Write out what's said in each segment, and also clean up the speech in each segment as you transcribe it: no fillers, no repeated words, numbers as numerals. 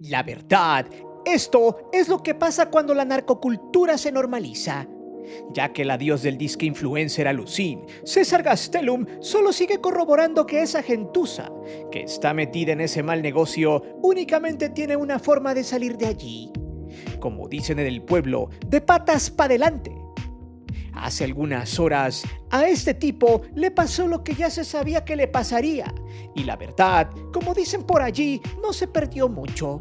La verdad, esto es lo que pasa cuando la narcocultura se normaliza, ya que el adiós del disque influencer Alucin, César Gastelum, solo sigue corroborando que esa gentuza, que está metida en ese mal negocio, únicamente tiene una forma de salir de allí. Como dicen en el pueblo, de patas para adelante. Hace algunas horas, a este tipo le pasó lo que ya se sabía que le pasaría, y la verdad, como dicen por allí, no se perdió mucho.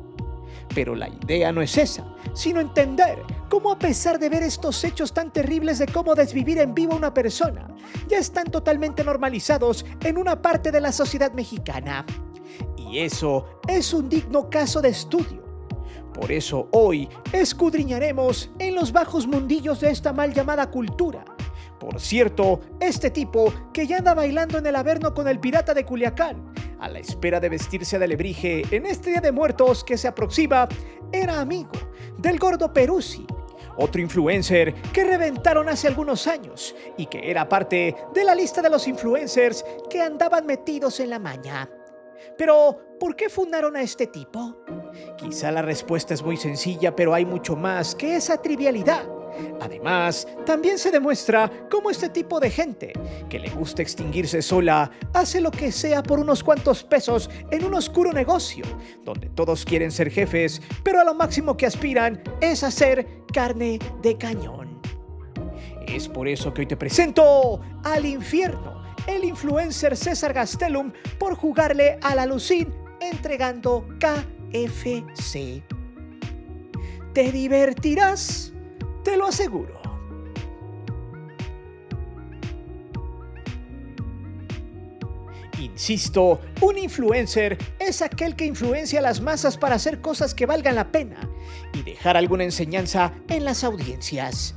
Pero la idea no es esa, sino entender cómo, a pesar de ver estos hechos tan terribles de cómo desvivir en vivo a una persona, ya están totalmente normalizados en una parte de la sociedad mexicana. Y eso es un digno caso de estudio. Por eso hoy escudriñaremos en los bajos mundillos de esta mal llamada cultura. Por cierto, este tipo que ya anda bailando en el Averno con el pirata de Culiacán, a la espera de vestirse de alebrije en este Día de Muertos que se aproxima, era amigo del gordo Peruzzi, otro influencer que reventaron hace algunos años y que era parte de la lista de los influencers que andaban metidos en la maña. Pero, ¿por qué fundaron a este tipo? Quizá la respuesta es muy sencilla, pero hay mucho más que esa trivialidad. Además, también se demuestra cómo este tipo de gente, que le gusta extinguirse sola, hace lo que sea por unos cuantos pesos en un oscuro negocio, donde todos quieren ser jefes, pero a lo máximo que aspiran es a ser carne de cañón. Es por eso que hoy te presento al infierno, el influencer César Gastelum por jugarle a la Lucín entregando KFC. Te divertirás, te lo aseguro. Insisto, un influencer es aquel que influencia a las masas para hacer cosas que valgan la pena y dejar alguna enseñanza en las audiencias.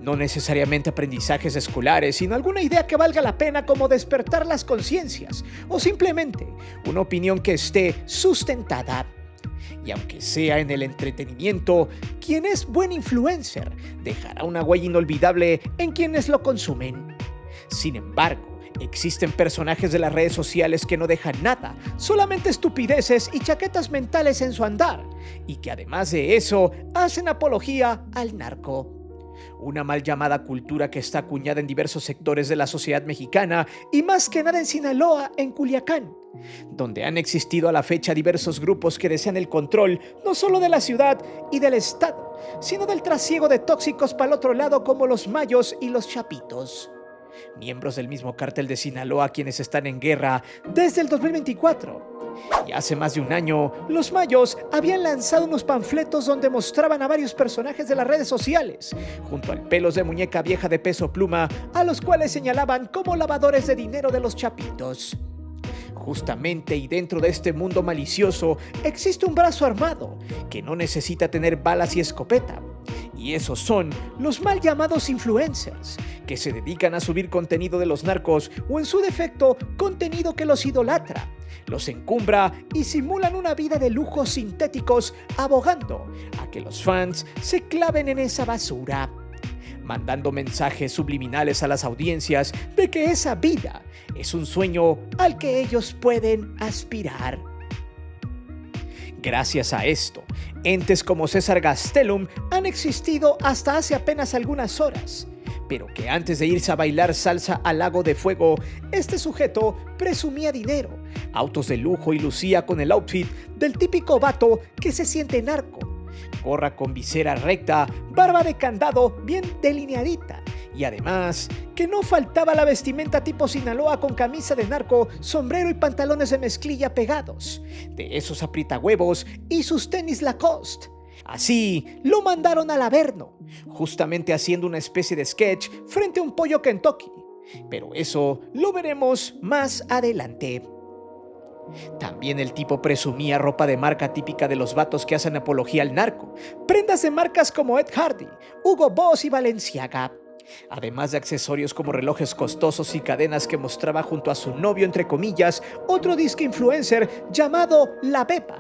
No necesariamente aprendizajes escolares, sino alguna idea que valga la pena, como despertar las conciencias o simplemente una opinión que esté sustentada. Y aunque sea en el entretenimiento, quien es buen influencer dejará una huella inolvidable en quienes lo consumen. Sin embargo, existen personajes de las redes sociales que no dejan nada, solamente estupideces y chaquetas mentales en su andar, y que además de eso hacen apología al narco. Una mal llamada cultura que está acuñada en diversos sectores de la sociedad mexicana y más que nada en Sinaloa, en Culiacán, donde han existido a la fecha diversos grupos que desean el control no solo de la ciudad y del estado, sino del trasiego de tóxicos para el otro lado, como los Mayos y los Chapitos. Miembros del mismo cártel de Sinaloa, quienes están en guerra desde el 2024. Y hace más de un año, los Mayos habían lanzado unos panfletos donde mostraban a varios personajes de las redes sociales, junto al Pelos de Muñeca Vieja de Peso Pluma, a los cuales señalaban como lavadores de dinero de los Chapitos. Justamente, y dentro de este mundo malicioso, existe un brazo armado que no necesita tener balas y escopeta. Y esos son los mal llamados influencers, que se dedican a subir contenido de los narcos o, en su defecto, contenido que los idolatra, los encumbra y simulan una vida de lujos sintéticos, abogando a que los fans se claven en esa basura, mandando mensajes subliminales a las audiencias de que esa vida es un sueño al que ellos pueden aspirar. Gracias a esto, entes como César Gastelum han existido hasta hace apenas algunas horas, pero que antes de irse a bailar salsa al Lago de Fuego, este sujeto presumía dinero, autos de lujo y lucía con el outfit del típico vato que se siente narco. Gorra con visera recta, barba de candado bien delineadita y además que no faltaba la vestimenta tipo Sinaloa con camisa de narco, sombrero y pantalones de mezclilla pegados, de esos aprietahuevos y sus tenis Lacoste. Así lo mandaron al Averno, justamente haciendo una especie de sketch frente a un pollo Kentucky, pero eso lo veremos más adelante. También el tipo presumía ropa de marca típica de los vatos que hacen apología al narco, prendas de marcas como Ed Hardy, Hugo Boss y Balenciaga, además de accesorios como relojes costosos y cadenas que mostraba junto a su novio, entre comillas, otro disque influencer llamado La Pepa.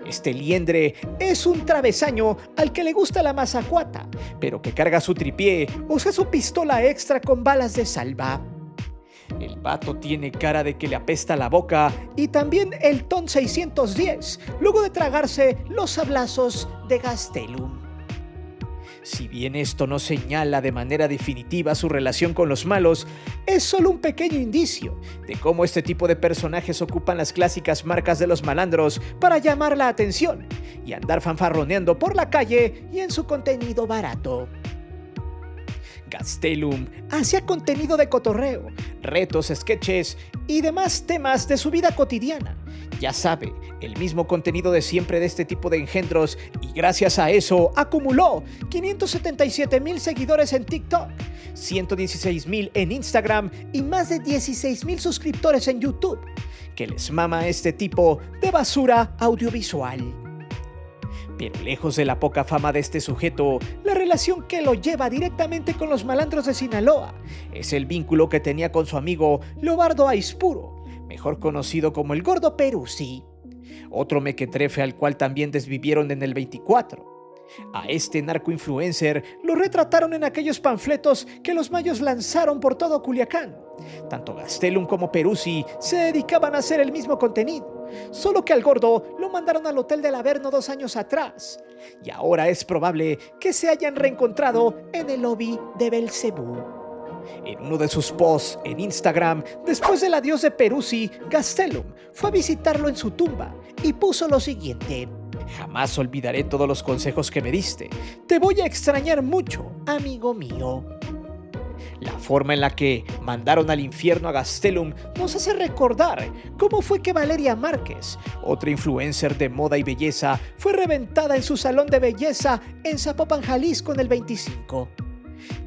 Este liendre es un travesaño al que le gusta la mazacuata, pero que carga su tripié o sea su pistola extra con balas de salva. El vato tiene cara de que le apesta la boca y también el TON 610, luego de tragarse los sablazos de Gastelum. Si bien esto no señala de manera definitiva su relación con los malos, es solo un pequeño indicio de cómo este tipo de personajes ocupan las clásicas marcas de los malandros para llamar la atención y andar fanfarroneando por la calle y en su contenido barato. Gastelum hacía contenido de cotorreo, retos, sketches y demás temas de su vida cotidiana. Ya sabe, el mismo contenido de siempre de este tipo de engendros, y gracias a eso acumuló 577,000 seguidores en TikTok, 116,000 en Instagram y más de 16,000 suscriptores en YouTube, que les mama este tipo de basura audiovisual. Pero lejos de la poca fama de este sujeto, la relación que lo lleva directamente con los malandros de Sinaloa es el vínculo que tenía con su amigo Lobardo Aispuro, mejor conocido como el Gordo Peruzzi, otro mequetrefe al cual también desvivieron en el 24. A este narcoinfluencer lo retrataron en aquellos panfletos que los mayos lanzaron por todo Culiacán. Tanto Gastelum como Peruzzi se dedicaban a hacer el mismo contenido, solo que al gordo lo mandaron al Hotel del Averno 2 años atrás, y ahora es probable que se hayan reencontrado en el lobby de Belcebú. En uno de sus posts en Instagram, después del adiós de Peruzzi, Gastelum fue a visitarlo en su tumba y puso lo siguiente: "Jamás olvidaré todos los consejos que me diste. Te voy a extrañar mucho, amigo mío". La forma en la que mandaron al infierno a Gastelum nos hace recordar cómo fue que Valeria Márquez, otra influencer de moda y belleza, fue reventada en su salón de belleza en Zapopan, Jalisco en el 25.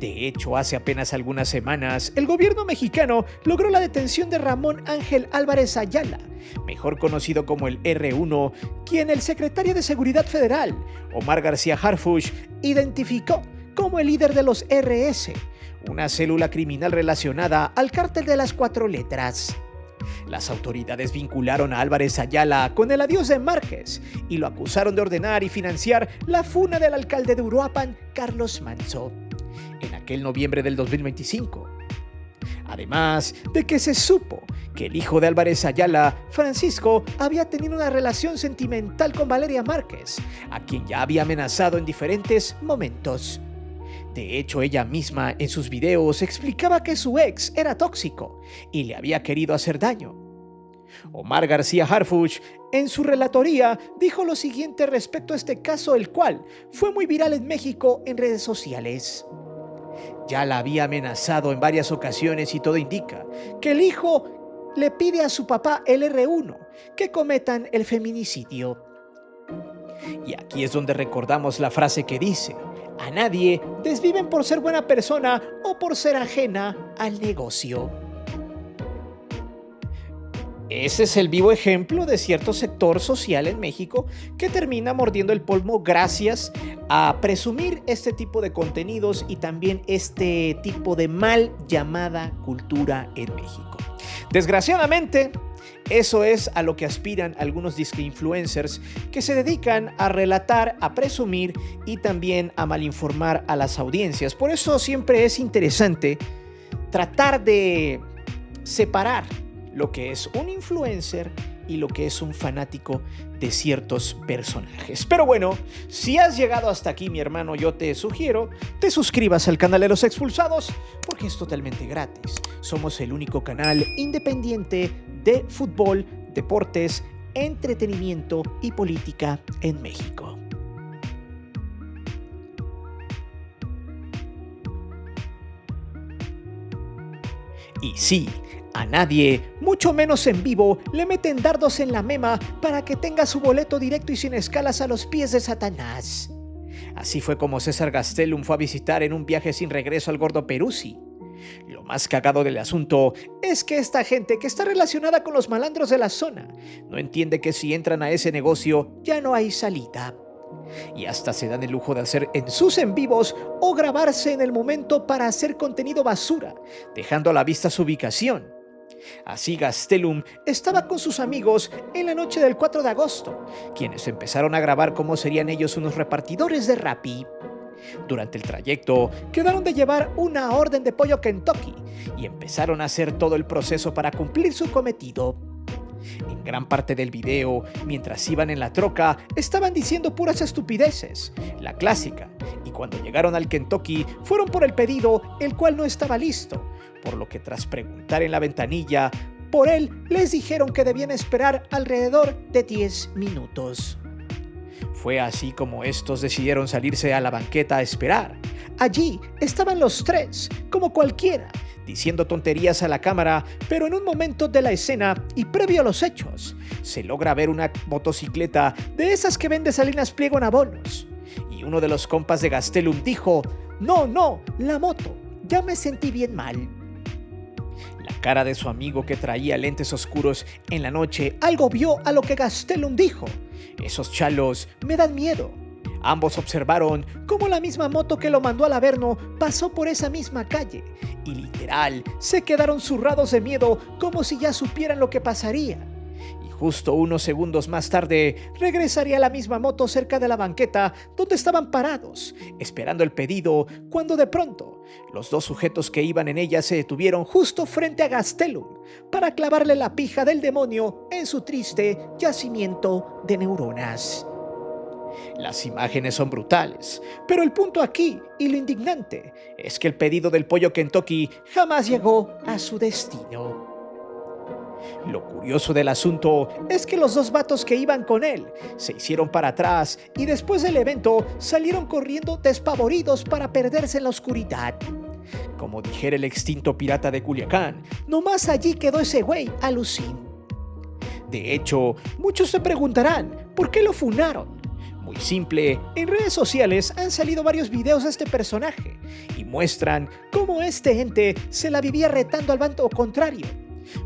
De hecho, hace apenas algunas semanas, el gobierno mexicano logró la detención de Ramón Ángel Álvarez Ayala, mejor conocido como el R1, quien el secretario de Seguridad Federal, Omar García Harfuch, identificó como el líder de los RS, una célula criminal relacionada al cártel de las 4 letras. Las autoridades vincularon a Álvarez Ayala con el adiós de Márquez y lo acusaron de ordenar y financiar la funa del alcalde de Uruapan, Carlos Manzo, en aquel noviembre del 2025. Además de que se supo que el hijo de Álvarez Ayala, Francisco, había tenido una relación sentimental con Valeria Márquez, a quien ya había amenazado en diferentes momentos. De hecho, ella misma en sus videos explicaba que su ex era tóxico y le había querido hacer daño. Omar García Harfuch, en su relatoría, dijo lo siguiente respecto a este caso, el cual fue muy viral en México en redes sociales. Ya la había amenazado en varias ocasiones y todo indica que el hijo le pide a su papá, el R1, que cometan el feminicidio. Y aquí es donde recordamos la frase que dice: "A nadie desviven por ser buena persona o por ser ajena al negocio". Ese es el vivo ejemplo de cierto sector social en México que termina mordiendo el polvo gracias a presumir este tipo de contenidos y también este tipo de mal llamada cultura en México. Desgraciadamente, eso es a lo que aspiran algunos disque influencers que se dedican a relatar, a presumir y también a malinformar a las audiencias. Por eso siempre es interesante tratar de separar lo que es un influencer y lo que es un fanático de ciertos personajes. Pero bueno, si has llegado hasta aquí, mi hermano, yo te sugiero te suscribas al canal de Los Expulsados porque es totalmente gratis. Somos el único canal independiente de fútbol, deportes, entretenimiento y política en México. Y sí, a nadie, mucho menos en vivo, le meten dardos en la mema para que tenga su boleto directo y sin escalas a los pies de Satanás. Así fue como César Gastelum fue a visitar en un viaje sin regreso al gordo Peruzzi. Lo más cagado del asunto es que esta gente que está relacionada con los malandros de la zona no entiende que si entran a ese negocio ya no hay salida. Y hasta se dan el lujo de hacer en sus en vivos o grabarse en el momento para hacer contenido basura, dejando a la vista su ubicación. Así Gastelum estaba con sus amigos en la noche del 4 de agosto, quienes empezaron a grabar cómo serían ellos unos repartidores de Rappi. Durante el trayecto, quedaron de llevar una orden de pollo Kentucky y empezaron a hacer todo el proceso para cumplir su cometido. En gran parte del video, mientras iban en la troca, estaban diciendo puras estupideces, la clásica, y cuando llegaron al Kentucky, fueron por el pedido, el cual no estaba listo, por lo que tras preguntar en la ventanilla por él, les dijeron que debían esperar alrededor de 10 minutos. Fue así como estos decidieron salirse a la banqueta a esperar. Allí estaban los tres, como cualquiera, diciendo tonterías a la cámara, pero en un momento de la escena y previo a los hechos, se logra ver una motocicleta de esas que vende Salinas Pliego en abonos. Y uno de los compas de Gastelum dijo: no, la moto, ya me sentí bien mal. La cara de su amigo, que traía lentes oscuros en la noche, algo vio a lo que Gastelum dijo: esos chalos me dan miedo. Ambos observaron cómo la misma moto que lo mandó al Averno pasó por esa misma calle y literal se quedaron zurrados de miedo, como si ya supieran lo que pasaría. Y justo unos segundos más tarde regresaría la misma moto cerca de la banqueta donde estaban parados, esperando el pedido, cuando de pronto los dos sujetos que iban en ella se detuvieron justo frente a Gastelum para clavarle la pija del demonio en su triste yacimiento de neuronas. Las imágenes son brutales, pero el punto aquí, y lo indignante, es que el pedido del pollo Kentucky jamás llegó a su destino. Lo curioso del asunto es que los dos vatos que iban con él se hicieron para atrás y después del evento salieron corriendo despavoridos para perderse en la oscuridad. Como dijera el extinto pirata de Culiacán, nomás allí quedó ese güey a Lucín. De hecho, muchos se preguntarán ¿por qué lo funaron? Muy simple, en redes sociales han salido varios videos de este personaje y muestran cómo este ente se la vivía retando al bando contrario,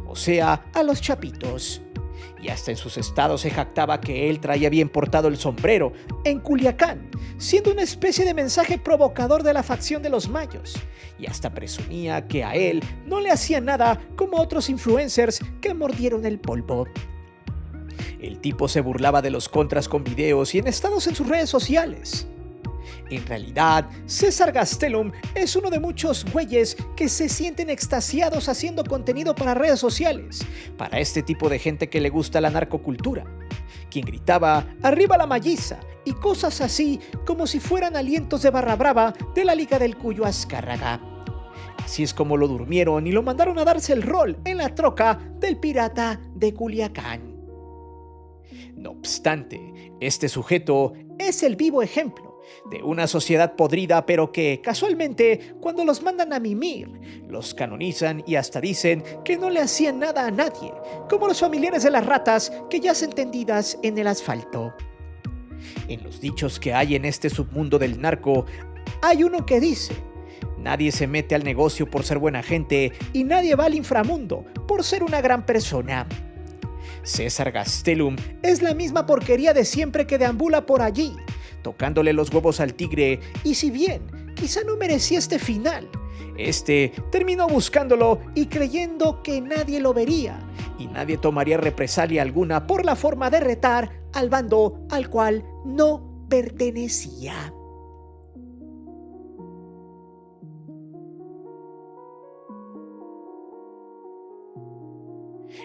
o sea, a los chapitos. Y hasta en sus estados se jactaba que él traía bien portado el sombrero en Culiacán, siendo una especie de mensaje provocador de la facción de los mayos, y hasta presumía que a él no le hacía nada como a otros influencers que mordieron el polvo. El tipo se burlaba de los contras con videos y en estados en sus redes sociales. En realidad, César Gastelum es uno de muchos güeyes que se sienten extasiados haciendo contenido para redes sociales, para este tipo de gente que le gusta la narcocultura, quien gritaba "arriba la malliza" y cosas así como si fueran alientos de barra brava de la Liga del Cuyo Azcárraga. Así es como lo durmieron y lo mandaron a darse el rol en la troca del pirata de Culiacán. No obstante, este sujeto es el vivo ejemplo de una sociedad podrida, pero que, casualmente, cuando los mandan a mimir, los canonizan y hasta dicen que no le hacían nada a nadie, como los familiares de las ratas que yacen tendidas en el asfalto. En los dichos que hay en este submundo del narco, hay uno que dice: nadie se mete al negocio por ser buena gente y nadie va al inframundo por ser una gran persona. César Gastelum es la misma porquería de siempre que deambula por allí, tocándole los huevos al tigre, y si bien quizá no merecía este final, este terminó buscándolo y creyendo que nadie lo vería y nadie tomaría represalia alguna por la forma de retar al bando al cual no pertenecía.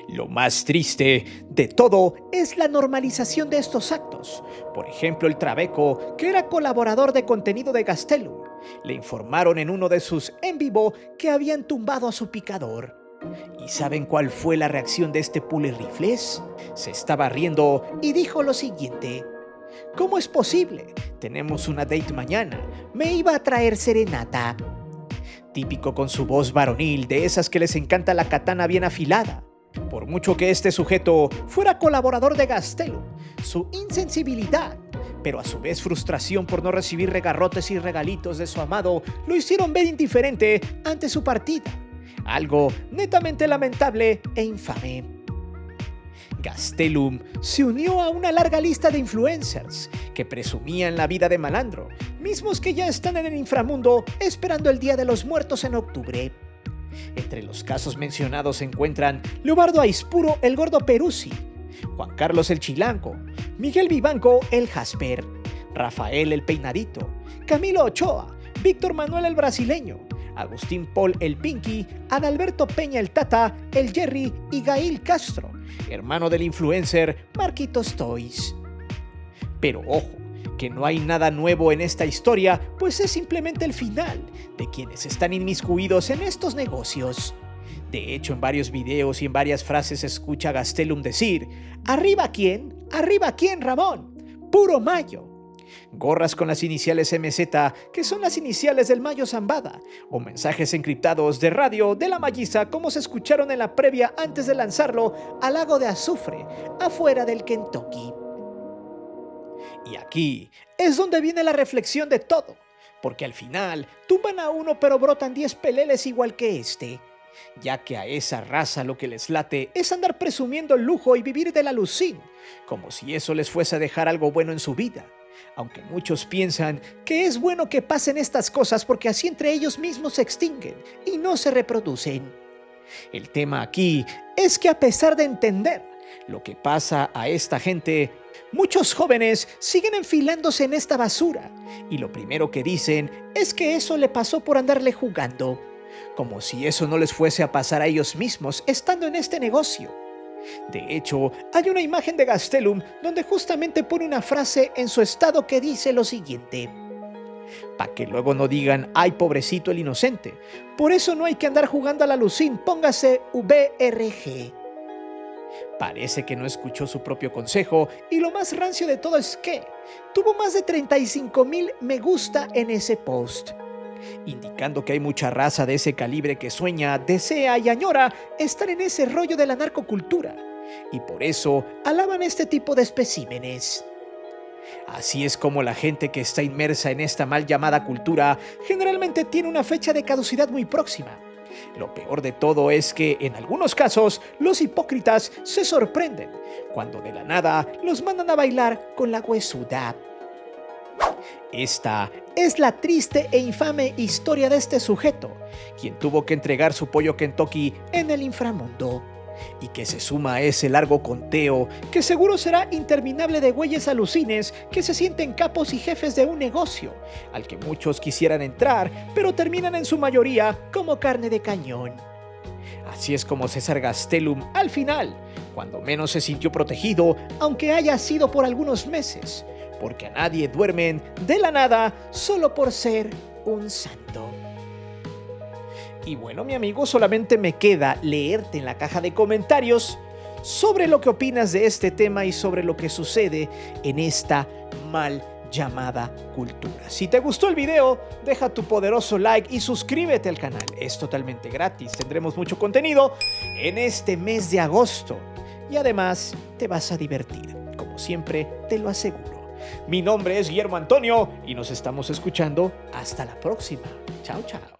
Lo más triste de todo es la normalización de estos actos. Por ejemplo, el Trabeco, que era colaborador de contenido de Gastelum, le informaron en uno de sus en vivo que habían tumbado a su picador. ¿Y saben cuál fue la reacción de este pulerrifles? Se estaba riendo y dijo lo siguiente: ¿cómo es posible? Tenemos una date mañana. Me iba a traer serenata. Típico con su voz varonil, de esas que les encanta la katana bien afilada. Por mucho que este sujeto fuera colaborador de Gastelum, su insensibilidad, pero a su vez frustración por no recibir regarrotes y regalitos de su amado, lo hicieron ver indiferente ante su partida. Algo netamente lamentable e infame. Gastelum se unió a una larga lista de influencers que presumían la vida de malandro, mismos que ya están en el inframundo esperando el Día de los Muertos en octubre. Entre los casos mencionados se encuentran Leobardo Aispuro el Gordo Peruzzi, Juan Carlos el Chilango, Miguel Vivanco el Jasper, Rafael el Peinadito, Camilo Ochoa, Víctor Manuel el Brasileño, Agustín Paul el Pinky, Adalberto Peña el Tata, el Jerry y Gail Castro, hermano del influencer Marquitos Toys. Pero ojo, que no hay nada nuevo en esta historia, pues es simplemente el final de quienes están inmiscuidos en estos negocios. De hecho, en varios videos y en varias frases se escucha a Gastelum decir: ¿Arriba quién? ¿Arriba quién, Ramón? ¡Puro Mayo! Gorras con las iniciales MZ, que son las iniciales del Mayo Zambada, o mensajes encriptados de radio de la Malliza como se escucharon en la previa antes de lanzarlo al lago de azufre, afuera del Kentucky. Y aquí es donde viene la reflexión de todo, porque al final tumban a uno pero brotan 10 peleles igual que este, ya que a esa raza lo que les late es andar presumiendo el lujo y vivir del alucín, como si eso les fuese a dejar algo bueno en su vida, aunque muchos piensan que es bueno que pasen estas cosas porque así entre ellos mismos se extinguen y no se reproducen. El tema aquí es que a pesar de entender lo que pasa a esta gente, muchos jóvenes siguen enfilándose en esta basura y lo primero que dicen es que eso le pasó por andarle jugando, como si eso no les fuese a pasar a ellos mismos estando en este negocio. De hecho, hay una imagen de Gastelum donde justamente pone una frase en su estado que dice lo siguiente: para que luego no digan, ay pobrecito el inocente, por eso no hay que andar jugando al alucín, póngase VRG. Parece que no escuchó su propio consejo y lo más rancio de todo es que tuvo más de 35,000 me gusta en ese post, indicando que hay mucha raza de ese calibre que sueña, desea y añora estar en ese rollo de la narcocultura, y por eso alaban este tipo de especímenes. Así es como la gente que está inmersa en esta mal llamada cultura generalmente tiene una fecha de caducidad muy próxima. Lo peor de todo es que, en algunos casos, los hipócritas se sorprenden cuando de la nada los mandan a bailar con la huesuda. Esta es la triste e infame historia de este sujeto, quien tuvo que entregar su pollo Kentucky en el inframundo, y que se suma a ese largo conteo que seguro será interminable de güeyes alucines que se sienten capos y jefes de un negocio, al que muchos quisieran entrar, pero terminan en su mayoría como carne de cañón. Así es como César Gastelum, al final, cuando menos se sintió protegido, aunque haya sido por algunos meses, porque a nadie duermen de la nada solo por ser un santo. Y bueno, mi amigo, solamente me queda leerte en la caja de comentarios sobre lo que opinas de este tema y sobre lo que sucede en esta mal llamada cultura. Si te gustó el video, deja tu poderoso like y suscríbete al canal. Es totalmente gratis, tendremos mucho contenido en este mes de agosto. Y además, te vas a divertir, como siempre, te lo aseguro. Mi nombre es Guillermo Antonio y nos estamos escuchando hasta la próxima. Chao, chao.